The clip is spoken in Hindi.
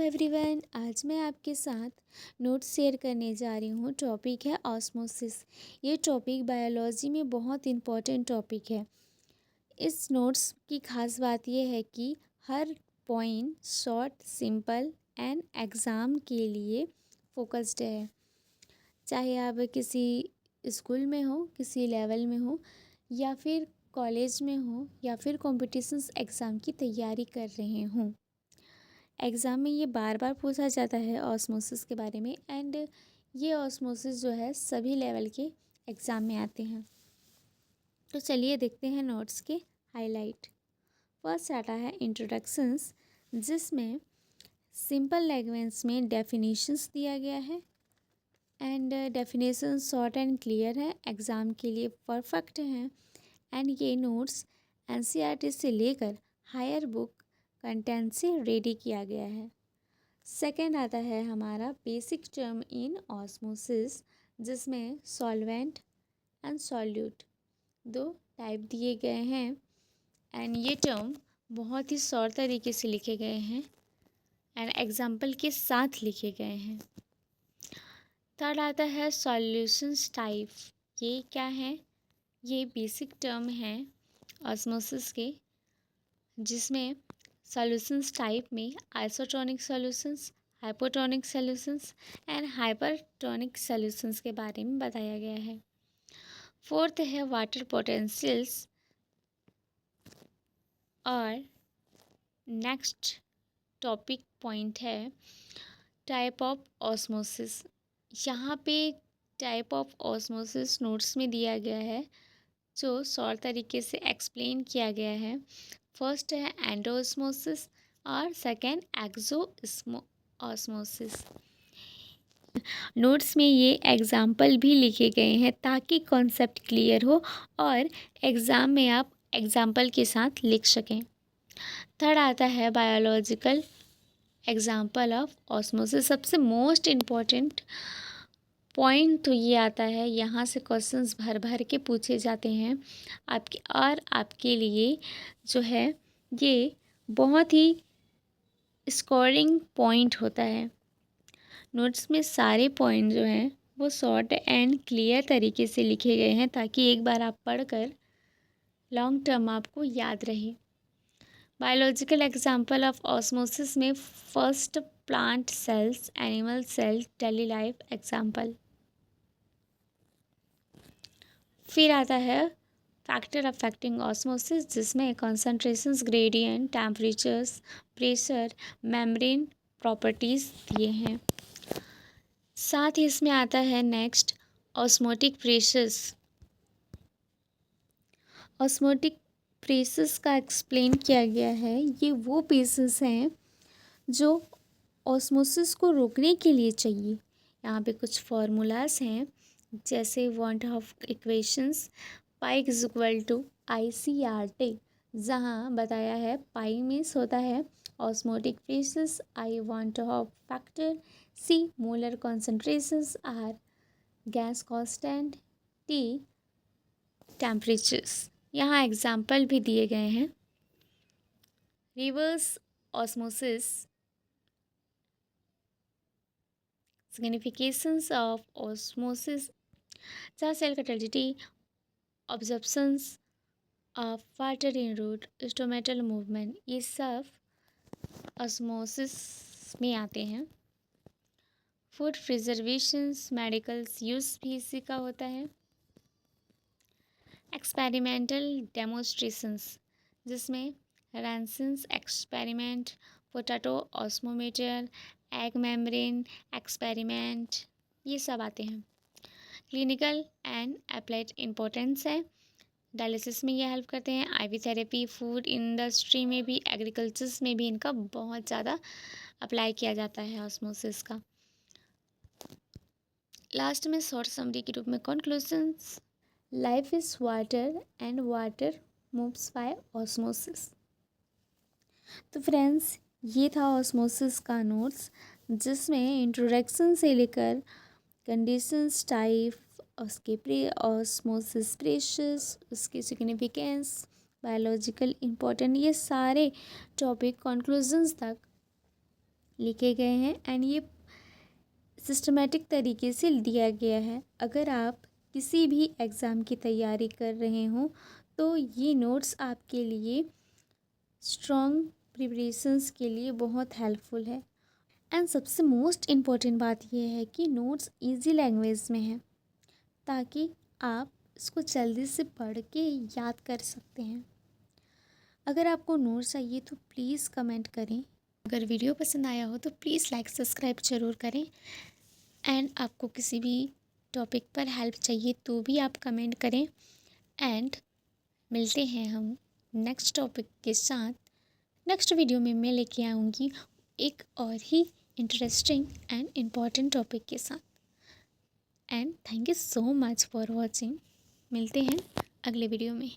एवरीवन, आज मैं आपके साथ नोट्स शेयर करने जा रही हूँ। टॉपिक है ऑस्मोसिस। ये टॉपिक बायोलॉजी में बहुत इम्पोर्टेंट टॉपिक है। इस नोट्स की खास बात यह है कि हर point short, simple and exam के लिए फोकस्ड है। चाहे आप किसी स्कूल में हो, किसी लेवल में हो, या फिर कॉलेज में हो, या फिर कॉम्पिटिशन्स एग्ज़ाम की तैयारी कर रहे हों। एग्ज़ाम में ये बार बार पूछा जाता है ऑस्मोसिस के बारे में। एंड ये ऑस्मोसिस जो है सभी लेवल के एग्ज़ाम में आते हैं। तो चलिए देखते हैं नोट्स के हाईलाइट। फर्स्ट आता है इंट्रोडक्शंस, जिसमें सिंपल लैंग्वेज में डेफिनेशंस दिया गया है। And definition short and clear है, एग्ज़ाम के लिए परफेक्ट हैं। एंड ये नोट्स एनसीईआरटी से लेकर हायर बुक कंटेंट से रेडी किया गया है। सेकंड आता है हमारा बेसिक टर्म इन ऑस्मोसिस, जिसमें सॉल्वेंट एंड सॉल्यूट दो टाइप दिए गए हैं। एंड ये टर्म बहुत ही शॉर्ट तरीके से लिखे गए हैं एंड एग्जाम्पल के साथ लिखे गए हैं। थर्ड आता है सॉल्यूशंस टाइप। ये क्या है? ये बेसिक टर्म है ऑस्मोसिस के, जिसमें सॉल्यूशंस टाइप में isotonic solutions, hypotonic solutions and hypertonic solutions के बारे में बताया गया है। फोर्थ है वाटर पोटेंशियल्स। और नेक्स्ट टॉपिक पॉइंट है टाइप ऑफ ऑस्मोसिस। यहाँ पे टाइप ऑफ ऑस्मोसिस नोट्स में दिया गया है, जो शॉर्ट तरीके से एक्सप्लेन किया गया है। फर्स्ट है एंडोस्मोसिस और सेकेंड एक्सोस्मोसिस। नोट्स में ये एग्जाम्पल भी लिखे गए हैं ताकि कॉन्सेप्ट क्लियर हो और एग्ज़ाम में आप एग्जाम्पल के साथ लिख सकें। थर्ड आता है बायोलॉजिकल एग्जाम्पल ऑफ ऑस्मोसिस। सबसे मोस्ट इम्पॉर्टेंट पॉइंट तो ये आता है, यहाँ से क्वेश्चंस भर भर के पूछे जाते हैं आपके लिए जो है ये बहुत ही स्कोरिंग पॉइंट होता है। नोट्स में सारे पॉइंट जो हैं वो शॉर्ट एंड क्लियर तरीके से लिखे गए हैं ताकि एक बार आप पढ़कर लॉन्ग टर्म आपको याद रहे। बायोलॉजिकल एग्जाम्पल ऑफ ऑस्मोसिस में first plant cells, animal cell, daily life example. फिर आता है फैक्टर अफेक्टिंग ऑस्मोसिस, जिसमें concentrations, gradient, temperatures, pressure, membrane properties दिए हैं। साथ ही इसमें आता है next osmotic pressures. Osmotic pressures का एक्सप्लेन किया गया है। ये वो प्रेशर्स हैं जो ऑस्मोसिस को रोकने के लिए चाहिए। यहाँ पे कुछ फार्मूलाज हैं, जैसे van't Hoff equations, pi is equal to ICRT, जहाँ बताया है पाई मीन्स होता है osmotic pressures, I van't Hoff factor, C molar concentrations, R gas constant, T temperatures. यहाँ एग्जाम्पल भी दिए गए हैं। Reverse osmosis, significations of osmosis, जहाँ सेल कैटेलिटी, absorptions of water in root, stomatal movement, ये सब ऑस्मोसिस में आते हैं। फूड प्रिजर्वेशंस, मेडिकल्स यूज़ भी इसी का होता है। एक्सपेरिमेंटल डेमोस्ट्रेशंस, जिसमें रैंसन्स experiment, potato osmometer, egg membrane experiment, ये सब आते हैं। क्लिनिकल एंड अप्लाइड इम्पोर्टेंस है। डायलिसिस में ये हेल्प करते हैं। IV थेरेपी, फूड इंडस्ट्री में भी, एग्रीकल्चर्स में भी इनका बहुत ज़्यादा अप्लाई किया जाता है ऑस्मोसिस का। लास्ट में शॉर्ट समरी के रूप में conclusions, life is water and water moves bye osmosis. तो फ्रेंड्स, ये था ऑस्मोसिस का नोट्स, जिसमें इंट्रोडक्शन से लेकर कंडीशंस, टाइप, उसके ऑस्मोसिस प्रेशर्स, उसके सिग्निफिकेंस, बायोलॉजिकल इम्पोर्टेंट, ये सारे टॉपिक कंक्लूजन्स तक लिखे गए हैं एंड ये सिस्टमेटिक तरीके से दिया गया है। अगर आप किसी भी एग्ज़ाम की तैयारी कर रहे हो तो ये नोट्स आपके लिए स्ट्रॉन्ग प्रिपरेशंस के लिए बहुत हेल्पफुल है। एंड सबसे मोस्ट इम्पॉर्टेंट बात यह है कि नोट्स इजी लैंग्वेज में है ताकि आप इसको जल्दी से पढ़ के याद कर सकते हैं। अगर आपको नोट्स चाहिए तो प्लीज़ कमेंट करें। अगर वीडियो पसंद आया हो तो प्लीज़ लाइक सब्सक्राइब ज़रूर करें। एंड आपको किसी भी टॉपिक पर हेल्प चाहिए तो भी आप कमेंट करें। एंड मिलते हैं हम नेक्स्ट टॉपिक के साथ। नेक्स्ट वीडियो में मैं लेके आऊँगी एक और ही इंटरेस्टिंग एंड इम्पॉर्टेंट टॉपिक के साथ। And thank you so much for watching. मिलते हैं अगले वीडियो में।